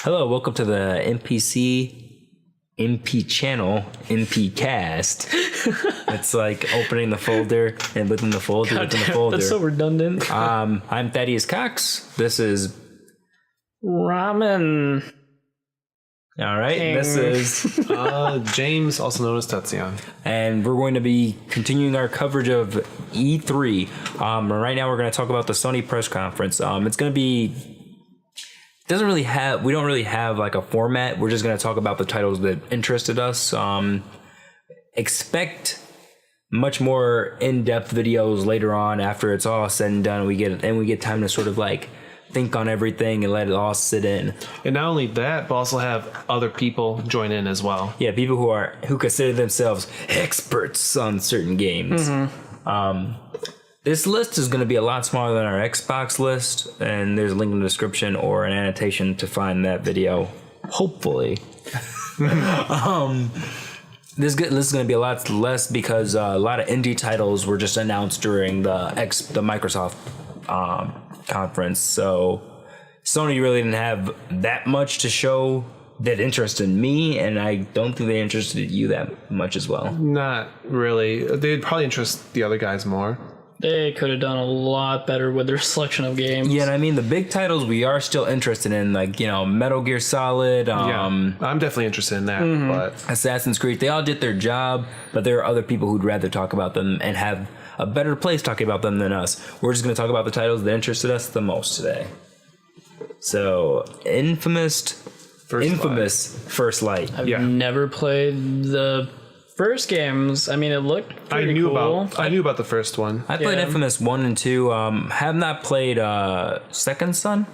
Hello, welcome to the MP channel, MP cast. It's like opening the folder and within the folder, within the folder. That's so redundant. I'm Thaddeus Cox. This is Ramen all right. King. This is James, also known as Tetsion. and we're going to be continuing our coverage of E3. Right now, we're going to talk about the Sony press conference. It's going to be. We don't really have like a format. We're just going to talk about the titles that interested us. Expect much more in-depth videos later on after it's all said and done. We get time to sort of like think on everything and let it all sit in. And not only that, but also have other people join in as well. Yeah, people who consider themselves experts on certain games. This list is going to be a lot smaller than our Xbox list, and there's a link in the description or an annotation to find that video. Hopefully. This is going to be a lot less because a lot of indie titles were just announced during the Microsoft conference, so Sony really didn't have that much to show that interested me, and I don't think they interested you that much as well. Not really. They'd probably interest the other guys more. They could have done a lot better with their selection of games. Yeah, and I mean the big titles we are still interested in, like Metal Gear Solid. I'm definitely interested in that. But Assassin's Creed. They all did their job, but there are other people who'd rather talk about them and have a better place talking about them than us. We're just going to talk about the titles that interested us the most today. So, Infamous First Light. I've never played the first games. I mean, it looked pretty cool. I knew about the first one. I played Infamous 1 and 2. Have not played Second Son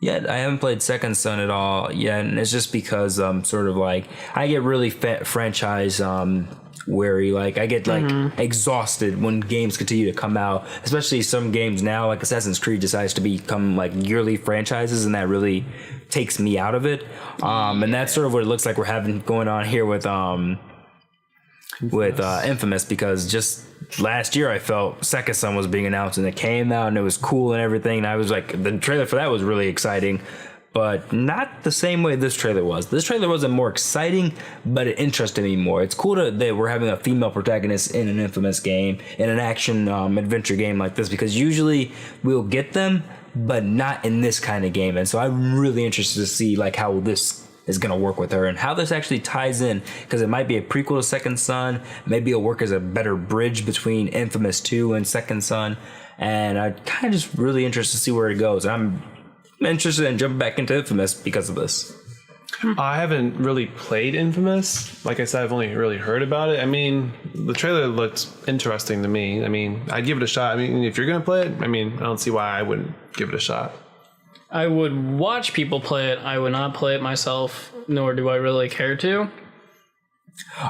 yet. I haven't played Second Son at all yet, and it's just because sort of like I get really franchise wary. Like I get like exhausted when games continue to come out, especially some games now. Like Assassin's Creed decides to become like yearly franchises, and that really takes me out of it. And that's sort of what it looks like we're having going on here with Infamous, because just last year I felt Second Son was being announced and it came out and it was cool and everything, and I was like, the trailer for that was really exciting, but not the same way this trailer was. This trailer wasn't more exciting, but it interested me more. It's cool that we're having a female protagonist in an Infamous game, in an action adventure game like this, because usually we'll get them, but not in this kind of game. And so I'm really interested to see like how this is going to work with her and how this actually ties in, because it might be a prequel to Second Son. Maybe it'll work as a better bridge between Infamous 2 and Second Son, and I'm kind of just really interested to see where it goes. I'm interested in jumping back into Infamous because of this. I haven't really played Infamous. Like I said, I've only really heard about it. I mean, the trailer looked interesting to me. I mean, I'd give it a shot. I mean, if you're going to play it, I mean, I don't see why I wouldn't give it a shot. I would watch people play it. I would not play it myself, nor do I really care to.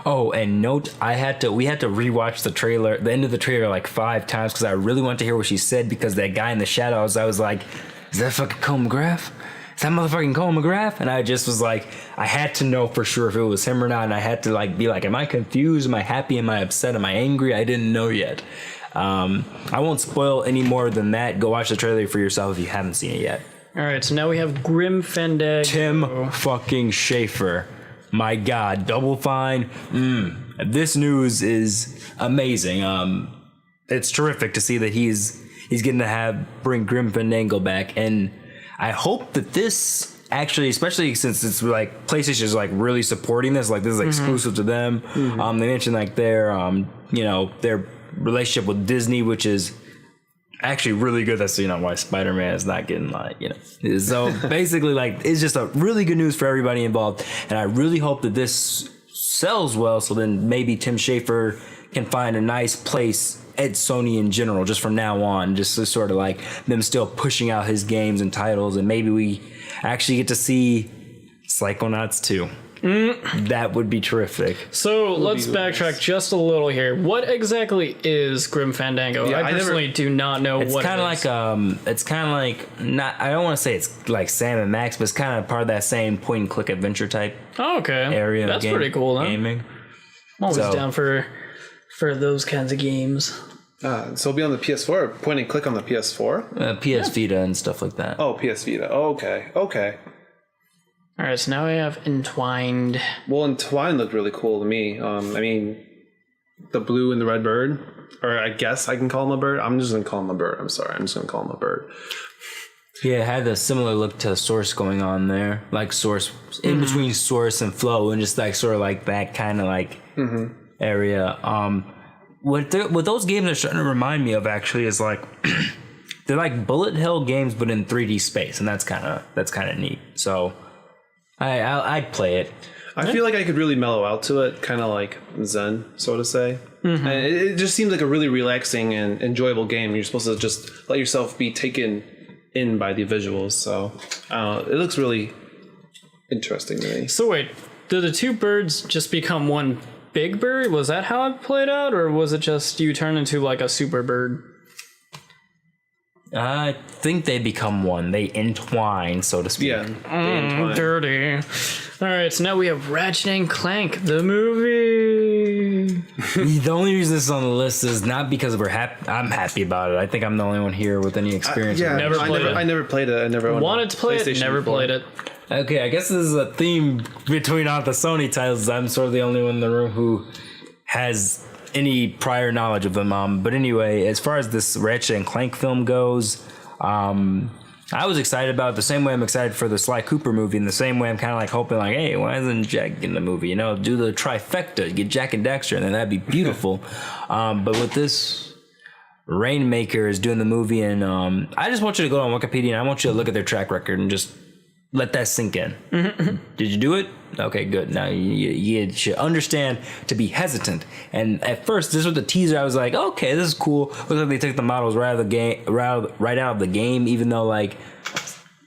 Oh, and note, we had to rewatch the end of the trailer like 5 times because I really wanted to hear what she said, because that guy in the shadows, I was like, is that fucking Cole McGrath? Is that motherfucking Cole McGrath? And I just was like, I had to know for sure if it was him or not, and I had to like be like, am I confused? Am I happy? Am I upset? Am I angry? I didn't know yet. I won't spoil any more than that. Go watch the trailer for yourself if you haven't seen it yet. All right, so now we have Grim Fandango. Tim fucking Schafer. My God, Double Fine. This news is amazing. It's terrific to see that he's getting to bring Grim Fandango back, and I hope that this actually, especially since it's like PlayStation is like really supporting this, like this is exclusive to them. They mentioned like their relationship with Disney, which is actually really good. That's why Spider-Man is not getting so basically like it's just a really good news for everybody involved, and I really hope that this sells well, so then maybe Tim Schafer can find a nice place at Sony in general just from now on, just to sort of like them still pushing out his games and titles, and maybe we actually get to see Psychonauts 2. That would be terrific. So let's backtrack just a little here. What exactly is Grim Fandango? Yeah, I personally do not know what it is. It's kind of like not. I don't want to say it's like Sam and Max, but it's kind of part of that same point and click adventure type. Oh, okay. Area. That's pretty cool, then. Gaming. I'm always down for those kinds of games. So it'll be on the PS4. Point and click on the PS4. PS Vita and stuff like that. Oh, PS Vita. Oh, okay. All right, so now we have Entwined. Well, Entwined looked really cool to me. I mean, the blue and the red bird, or I guess I can call him a bird. I'm just gonna call him a bird. I'm sorry, I'm just gonna call him a bird. Yeah, it had a similar look to Source going on there, like Source in between Source and Flow, and just like sort of like that kind of like area. What those games are starting to remind me of actually is like they're like bullet hell games, but in 3D space, and that's kind of neat. So I'd play it. I feel like I could really mellow out to it, kind of like Zen, so to say. And it just seems like a really relaxing and enjoyable game. You're supposed to just let yourself be taken in by the visuals. So it looks really interesting to me. So wait, did the two birds just become one big bird? Was that how it played out, or was it just you turn into like a super bird? I think they become one. They entwine, so to speak. Yeah, they entwine. Dirty. All right, so now we have Ratchet and Clank, the movie. The only reason this is on the list is not because I'm happy about it. I think I'm the only one here with any experience. Yeah, with it. I never played it. I never owned Wanted to play it, PlayStation never before. played it. Okay, I guess this is a theme between all the Sony titles. I'm sort of the only one in the room who has any prior knowledge of them. But anyway, as far as this Ratchet and Clank film goes, I was excited about it the same way I'm excited for the Sly Cooper movie, and the same way I'm kind of like hoping like, hey, why isn't Jack in the movie? You know, do the trifecta, get Jack and Dexter, and then that'd be beautiful. But with this, Rainmaker is doing the movie, and I just want you to go on Wikipedia and I want you to look at their track record and just let that sink in. Did you do it? Okay, good. Now you should understand to be hesitant. And at first, this was the teaser. I was like, okay, this is cool. Looks like they took the models right out of the game, right out of the game. Even though, like,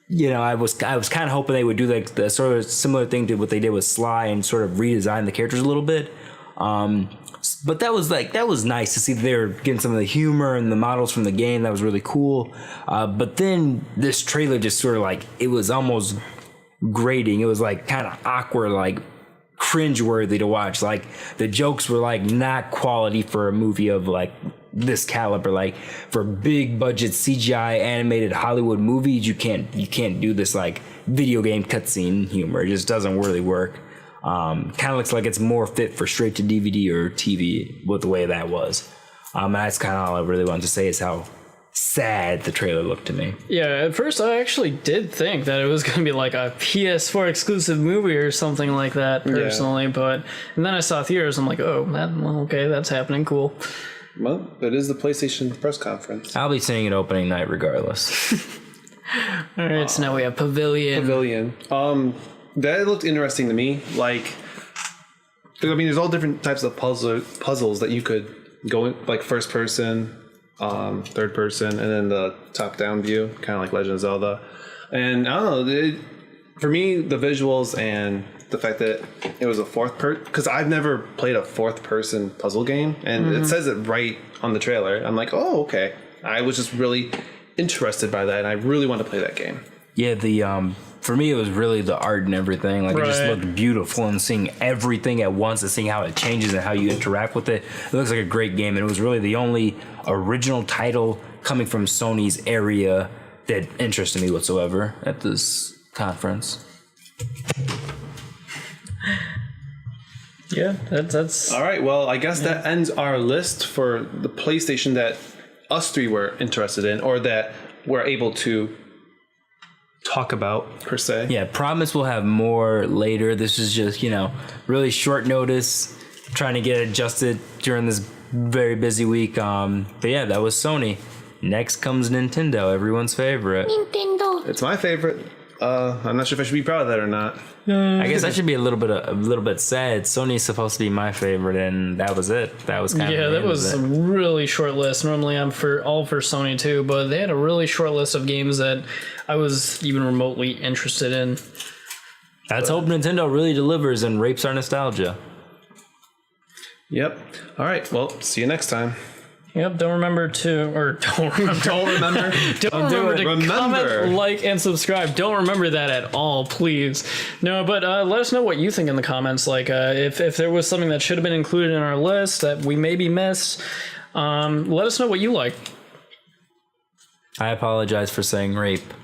you know, I was kind of hoping they would do like the sort of similar thing to what they did with Sly and sort of redesign the characters a little bit. But that was nice to see that they were getting some of the humor and the models from the game. That was really cool. But then this trailer just sort of like, it was almost grating. It was like kind of awkward, like cringeworthy to watch. Like the jokes were like not quality for a movie of like this caliber. Like for big budget CGI animated Hollywood movies, you can't do this like video game cutscene humor. It just doesn't really work. Kind of looks like it's more fit for straight to DVD or TV with the way that was. That's kind of all I really wanted to say is how sad the trailer looked to me. Yeah, at first I actually did think that it was going to be like a PS4 exclusive movie or something like that personally, but and then I saw theaters, I'm like, oh, okay, that's happening, cool. Well, it is the PlayStation press conference. I'll be seeing it opening night regardless. All right, so now we have Pavilion. That looked interesting to me. Like, I mean, there's all different types of puzzles that you could go in, like first person, third person, and then the top down view, kind of like Legend of Zelda. And I don't know, for me, the visuals and the fact that it was a fourth person, because I've never played a fourth person puzzle game, and it says it right on the trailer. I'm like, oh, okay. I was just really interested by that, and I really want to play that game. Yeah, for me, it was really the art and everything. Like, it just looked beautiful, and seeing everything at once and seeing how it changes and how you interact with it. It looks like a great game, and it was really the only original title coming from Sony's area that interested me whatsoever at this conference. Yeah, that's all right. Well, I guess that ends our list for the PlayStation that us three were interested in, or that we're able to talk about per se. Yeah, promise we'll have more later. This is just, really short notice, trying to get adjusted during this very busy week. But yeah, that was Sony. Next comes Nintendo, everyone's favorite. Nintendo. It's my favorite. I'm not sure if I should be proud of that or not. I guess I should be a little bit sad. Sony's supposed to be my favorite, and that was it. That was kind of that was a really short list. Normally I'm for Sony too, but they had a really short list of games that I was even remotely interested in. Let's hope Nintendo really delivers and rapes our nostalgia. Yep. All right. Well, see you next time. Yep, don't remember to comment, like, and subscribe. Don't remember that at all, please. No, but let us know what you think in the comments. Like, if there was something that should have been included in our list that we maybe missed, let us know what you like. I apologize for saying rape.